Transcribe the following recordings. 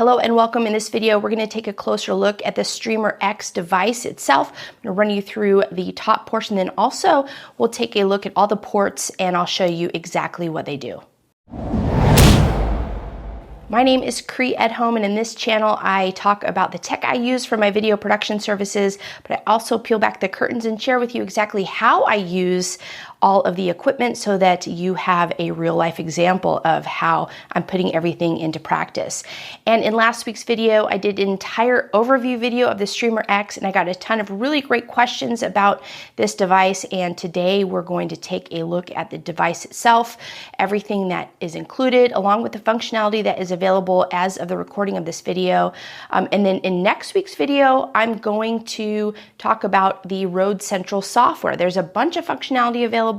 Hello and welcome. In this video, we're going to take a closer look at the Streamer X device itself. I'm going to run you through the top portion, then also we'll take a look at all the ports and I'll show you exactly what they do. My name is Edholm, and in this channel I talk about the tech I use for my video production services, but I also peel back the curtains and share with you exactly how I use all of the equipment so that you have a real life example of how I'm putting everything into practice. And in last week's video, I did an entire overview video of the Streamer X, and I got a ton of really great questions about this device. And today we're going to take a look at the device itself, everything that is included, along with the functionality that is available as of the recording of this video. And then in next week's video, I'm going to talk about the Rode Central software. There's a bunch of functionality available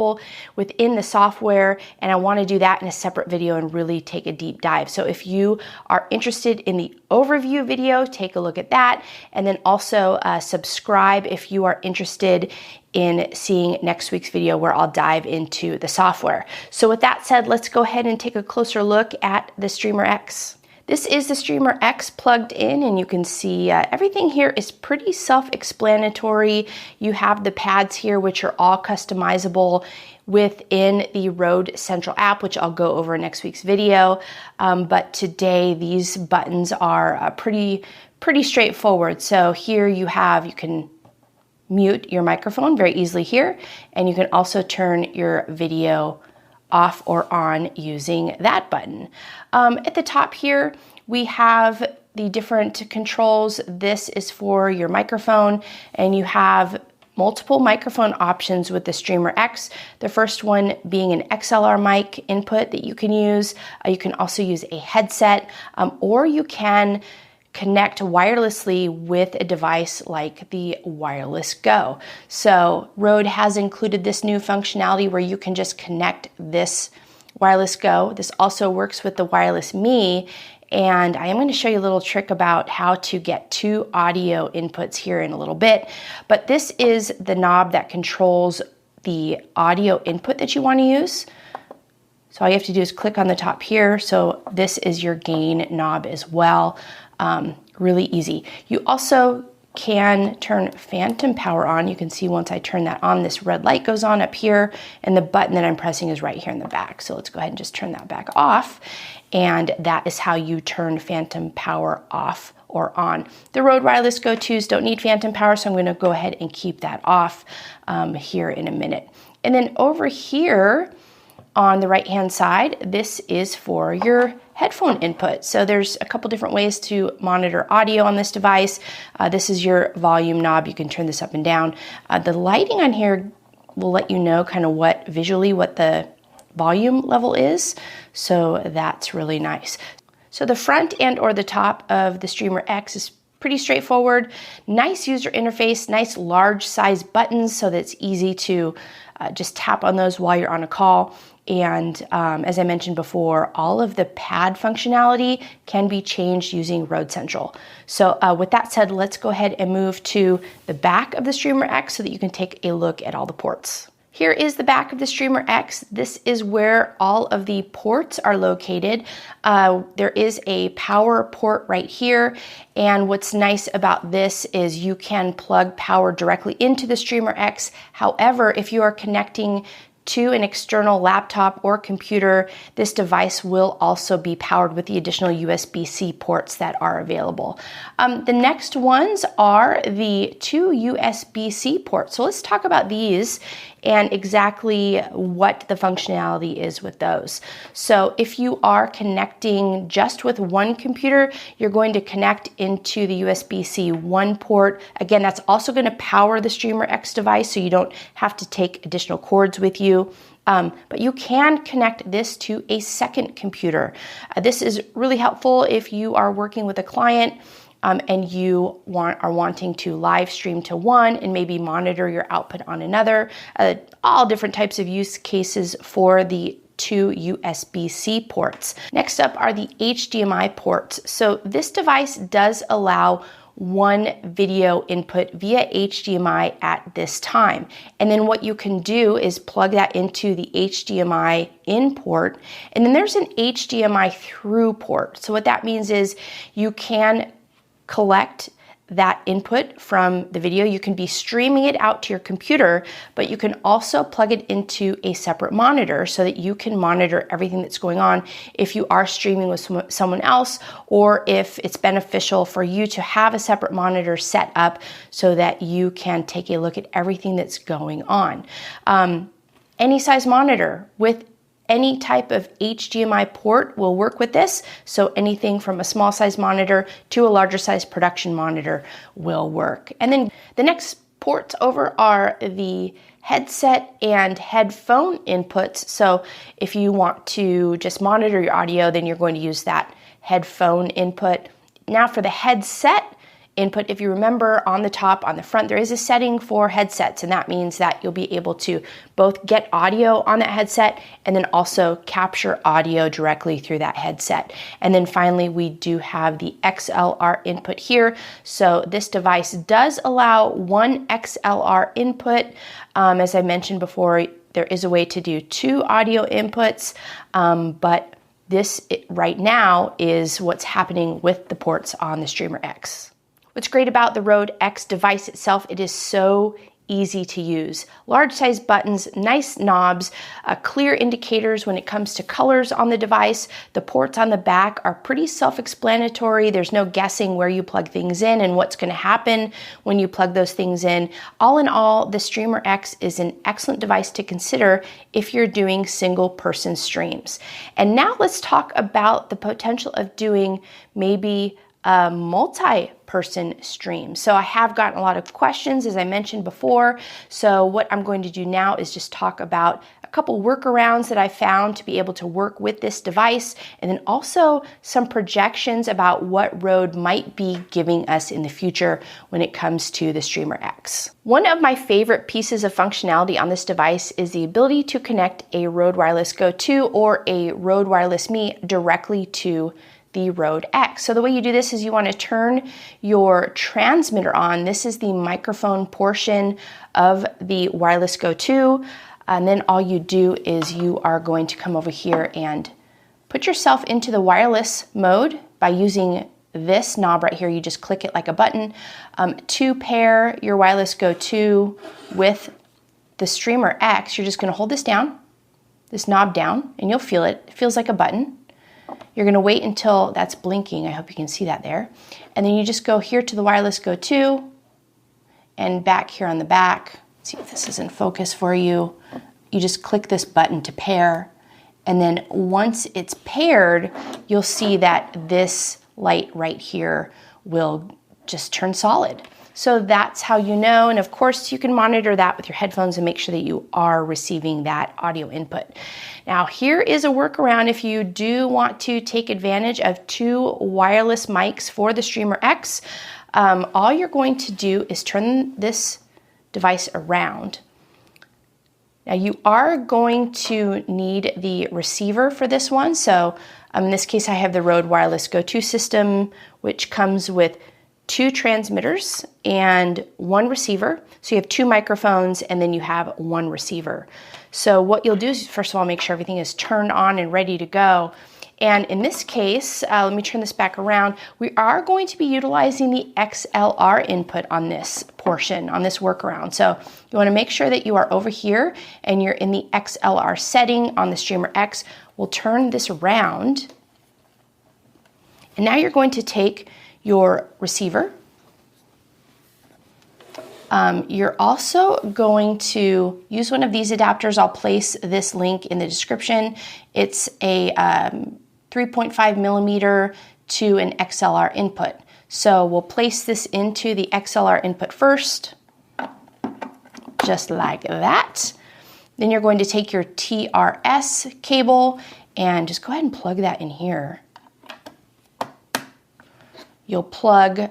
within the software, and I want to do that in a separate video and really take a deep dive. So if you are interested in the overview video, take a look at that, and then also subscribe if you are interested in seeing next week's video where I'll dive into the software. So with that said, let's go ahead and take a closer look at the Streamer X. This is the Streamer X plugged in, and you can see everything here is pretty self-explanatory. You have the pads here, which are all customizable within the Rode Central app, which I'll go over in next week's video. But today, these buttons are pretty straightforward. So here you can mute your microphone very easily here, and you can also turn your video off or on using that button. At the top here, we have the different controls. This is for your microphone, and you have multiple microphone options with the Streamer X. The first one being an XLR mic input that you can use. You can also use a headset, or you can connect wirelessly with a device like the Wireless Go. So Rode has included this new functionality where you can just connect this Wireless Go. This also works with the Wireless Me, and I am going to show you a little trick about how to get two audio inputs here in a little bit. But this is the knob that controls the audio input that you want to use. So all you have to do is click on the top here. So this is your gain knob as well. Really easy. You also can turn phantom power on. You can see once I turn that on, this red light goes on up here, and the button that I'm pressing is right here in the back. So let's go ahead and just turn that back off. And that is how you turn phantom power off or on. The Rode Wireless Go 2s don't need phantom power, so I'm going to go ahead and keep that off here in a minute. And then over here on the right hand side, this is for your headphone input. So there's a couple different ways to monitor audio on this device. This is your volume knob. You can turn this up and down. The lighting on here will let you know kind of what the volume level is. So that's really nice. So the front and or the top of the Streamer X is pretty straightforward. Nice user interface, nice large size buttons so that it's easy to just tap on those while you're on a call. And as I mentioned before, all of the pad functionality can be changed using Rode Central. So with that said, let's go ahead and move to the back of the Streamer X so that you can take a look at all the ports. Here is the back of the Streamer X. This is where all of the ports are located. There is a power port right here. And what's nice about this is you can plug power directly into the Streamer X. However, if you are connecting to an external laptop or computer, this device will also be powered with the additional USB-C ports that are available. The next ones are the two USB-C ports. So let's talk about these and exactly what the functionality is with those. So if you are connecting just with one computer, you're going to connect into the USB-C 1 port. Again, that's also going to power the Streamer X device, so you don't have to take additional cords with you. But you can connect this to a second computer. This is really helpful if you are working with a client and you are wanting to live stream to one and maybe monitor your output on another. All different types of use cases for the two USB-C ports. Next up are the HDMI ports. So this device does allow one video input via HDMI at this time. And then what you can do is plug that into the HDMI in port, and then there's an HDMI through port. So what that means is you can collect that input from the video. You can be streaming it out to your computer, but you can also plug it into a separate monitor so that you can monitor everything that's going on if you are streaming with someone else, or if it's beneficial for you to have a separate monitor set up so that you can take a look at everything that's going on. Any size monitor with any type of HDMI port will work with this. So anything from a small size monitor to a larger size production monitor will work. And then the next ports over are the headset and headphone inputs. So if you want to just monitor your audio, then you're going to use that headphone input. Now for the headset input, if you remember on the top, on the front, there is a setting for headsets, and that means that you'll be able to both get audio on that headset and then also capture audio directly through that headset. And then finally, we do have the XLR input here. So this device does allow one XLR input. As I mentioned before, there is a way to do two audio inputs, but this right now is what's happening with the ports on the Streamer X. What's great about the Rode X device itself, it is so easy to use. Large size buttons, nice knobs, clear indicators when it comes to colors on the device. The ports on the back are pretty self-explanatory. There's no guessing where you plug things in and what's going to happen when you plug those things in. All in all, the Streamer X is an excellent device to consider if you're doing single person streams. And now let's talk about the potential of doing maybe a multi-person stream. So I have gotten a lot of questions, as I mentioned before. So what I'm going to do now is just talk about a couple workarounds that I found to be able to work with this device, and then also some projections about what Rode might be giving us in the future when it comes to the Streamer X. One of my favorite pieces of functionality on this device is the ability to connect a Rode Wireless Go 2 or a Rode Wireless Me directly to the Rode X. So the way you do this is you want to turn your transmitter on. This is the microphone portion of the Wireless Go 2. And then all you do is you are going to come over here and put yourself into the wireless mode by using this knob right here. You just click it like a button to pair your Wireless Go 2 with the Streamer X. You're just going to hold this down, this knob down, and you'll feel it. It feels like a button. You're going to wait until that's blinking. I hope you can see that there. And then you just go here to the Wireless Go 2 and back here on the back. Let's see if this is in focus for you. You just click this button to pair. And then once it's paired, you'll see that this light right here will just turn solid. So that's how you know. And of course, you can monitor that with your headphones and make sure that you are receiving that audio input. Now, here is a workaround if you do want to take advantage of two wireless mics for the Streamer X. All you're going to do is turn this device around. Now, you are going to need the receiver for this one. So in this case, I have the Rode Wireless Go 2 system, which comes with two transmitters and one receiver. So you have two microphones and then you have one receiver. So what you'll do is, first of all, make sure everything is turned on and ready to go. And in this case, let me turn this back around. We are going to be utilizing the XLR input on this portion, on this workaround. So you want to make sure that you are over here and you're in the XLR setting on the Streamer X. We'll turn this around. And now you're going to take your receiver. You're also going to use one of these adapters. I'll place this link in the description. It's a 3.5 millimeter to an XLR input. So we'll place this into the XLR input first, just like that. Then you're going to take your TRS cable and just go ahead and plug that in here. You'll plug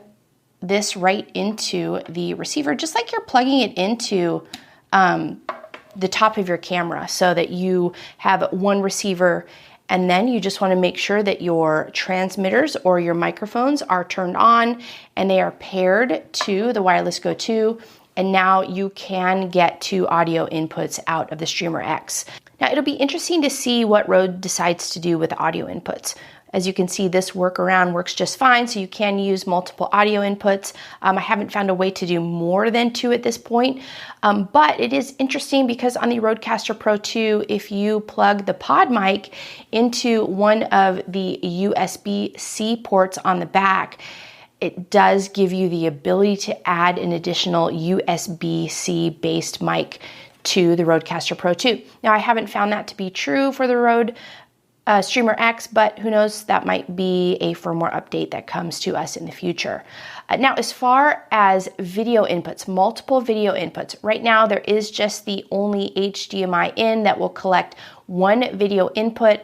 this right into the receiver, just like you're plugging it into the top of your camera, so that you have one receiver And then you just want to make sure that your transmitters or your microphones are turned on and they are paired to the Wireless Go 2. And now you can get 2 audio inputs out of the Streamer X. Now it'll be interesting to see what Rode decides to do with audio inputs. As you can see, this workaround works just fine, so you can use multiple audio inputs. I haven't found a way to do more than 2 at this point, but it is interesting because on the Rodecaster Pro 2, if you plug the pod mic into one of the USB-C ports on the back, it does give you the ability to add an additional USB-C based mic to the Rodecaster Pro 2. Now, I haven't found that to be true for the Rode Streamer X, but who knows, that might be a firmware update that comes to us in the future. Now, as far as video inputs, multiple video inputs, right now there is just the only HDMI in that will collect one video input.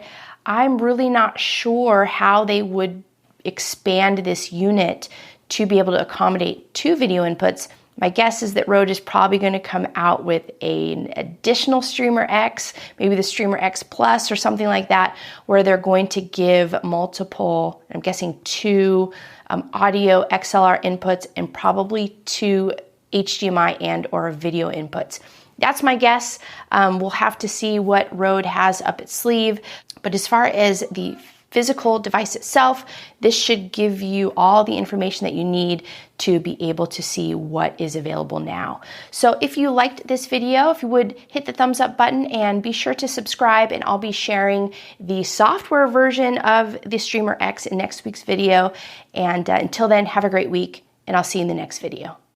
I'm really not sure how they would expand this unit to be able to accommodate 2 video inputs. My guess is that Rode is probably going to come out with an additional Streamer X, maybe the Streamer X Plus or something like that, where they're going to give multiple, I'm guessing 2 audio XLR inputs and probably 2 HDMI and or video inputs. That's my guess. We'll have to see what Rode has up its sleeve. But as far as the physical device itself, this should give you all the information that you need to be able to see what is available now. So if you liked this video, if you would hit the thumbs up button and be sure to subscribe, and I'll be sharing the software version of the Streamer X in next week's video. And until then, have a great week, and I'll see you in the next video.